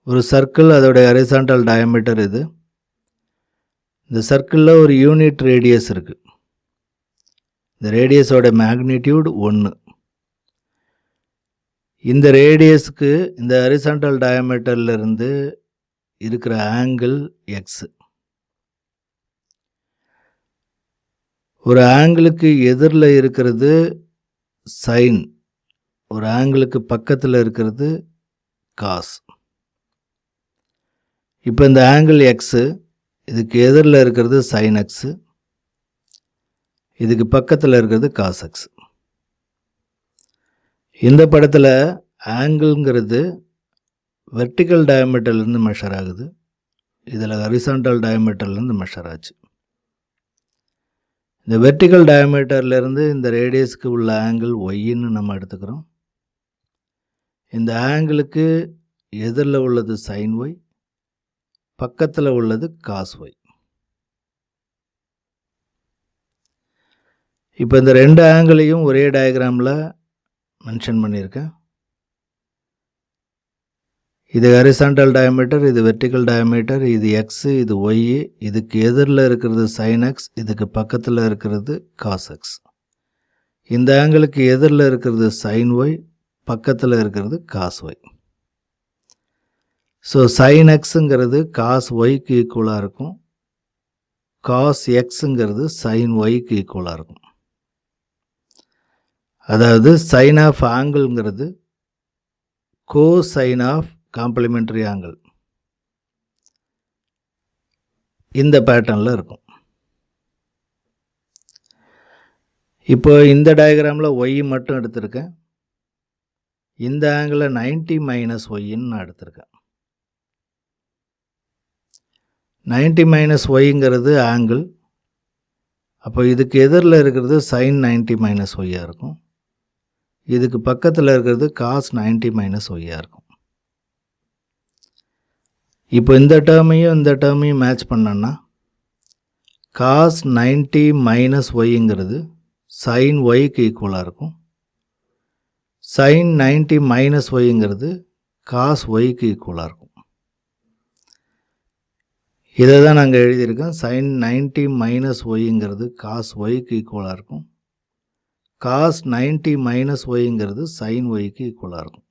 ஒரு சர்க்கிள் அதோடைய horizontal diameter இது. இந்த சர்க்கிளில் ஒரு யூனிட் ரேடியஸ் இருக்குது. இந்த ரேடியஸோட மேக்னிடியூட் 1. இந்த ரேடியஸுக்கு இந்த ஹரிசாண்டல் டயாமீட்டர்லேருந்து இருக்கிற ஆங்கிள் எக்ஸ். ஒரு ஆங்கிளுக்கு எதிரில் இருக்கிறது சைன், ஒரு ஆங்கிளுக்கு பக்கத்தில் இருக்கிறது காஸ். இப்போ இந்த ஆங்கிள் எக்ஸு, இதுக்கு எதிரில் இருக்கிறது சைன் எக்ஸு, இதுக்கு பக்கத்தில் இருக்கிறது காஸ் எக்ஸ். இந்த படத்தில் ஆங்கிள்ங்கிறது வெர்டிக்கல் டயாமீட்டர்லேருந்து மெஷர் ஆகுது, இதில் ஹரிசாண்டல் டயாமீட்டர்லேருந்து மெஷர் ஆச்சு. இந்த வெர்டிக்கல் டயாமீட்டர்லேருந்து இந்த ரேடியஸுக்கு உள்ள ஆங்கிள் ஒய்ன்னு நம்ம எடுத்துக்கிறோம். இந்த ஆங்கிளுக்கு எதிரில் உள்ளது சைன் ஒய், பக்கத்தில் உள்ளது காஸ் ஒய். இப்போ இந்த ரெண்டு ஆங்கிளையும் ஒரே டயக்ராமில் மென்ஷன் பண்ணியிருக்கேன். இது ஹரிசாண்டல் டயாமீட்டர், இது வெர்டிக்கல் டயாமீட்டர், இது எக்ஸு, இது ஒய்யு, இதுக்கு எதிரில் இருக்கிறது சைன் எக்ஸ், இதுக்கு பக்கத்தில் இருக்கிறது காஸ் எக்ஸ். இந்த ஆங்கிளுக்கு எதிரில் இருக்கிறது சைன் ஒய், பக்கத்தில் இருக்கிறது காஸ் ஒய். ஸோ சைன் எக்ஸுங்கிறது காஸ் ஒய்க்கு ஈக்குவலாக இருக்கும், காஸ் எக்ஸுங்கிறது சைன் ஒய்க்கு ஈக்குவலாக இருக்கும். அதாவது சைன் ஆஃப் ஆங்கிள்ங்கிறது கோசைன் ஆஃப் காம்ப்ளிமெண்ட்ரி ஆங்கிள் இந்த பேட்டர்னில் இருக்கும். இப்போ இந்த டயக்ராமில் ஒய் மட்டும் எடுத்திருக்கேன். இந்த ஆங்கிளை 90 மைனஸ் ஒய்ன்னு நான் எடுத்திருக்கேன். 90 மைனஸ் ஒய்ங்கிறது ஆங்கிள். அப்போ இதுக்கு எதிரில் இருக்கிறது சைன் 90 மைனஸ் ஒய்யாக இருக்கும், இதுக்கு பக்கத்தில் இருக்கிறது காஸ் 90 மைனஸ் ஒய்யாக இருக்கும். இப்போ இந்த டேர்மையும் மேட்ச் பண்ணோன்னா காஸ் 90 மைனஸ் ஒய்ங்கிறது சைன் ஒய்க்கு ஈக்குவலாக இருக்கும், சைன் 90 மைனஸ் ஒய்ங்கிறது காஸ் ஒய்க்கு ஈக்குவலாக இருக்கும். இதை தான் நாங்கள் எழுதியிருக்கோம். சைன் 90 மைனஸ் ஒய்ங்கிறது காஸ் ஒய்க்கு ஈக்குவலாக இருக்கும், காஸ் 90 மைனஸ் ஒய்ங்கிறது சைன் ஒய்க்கு ஈக்குவலாக இருக்கும்.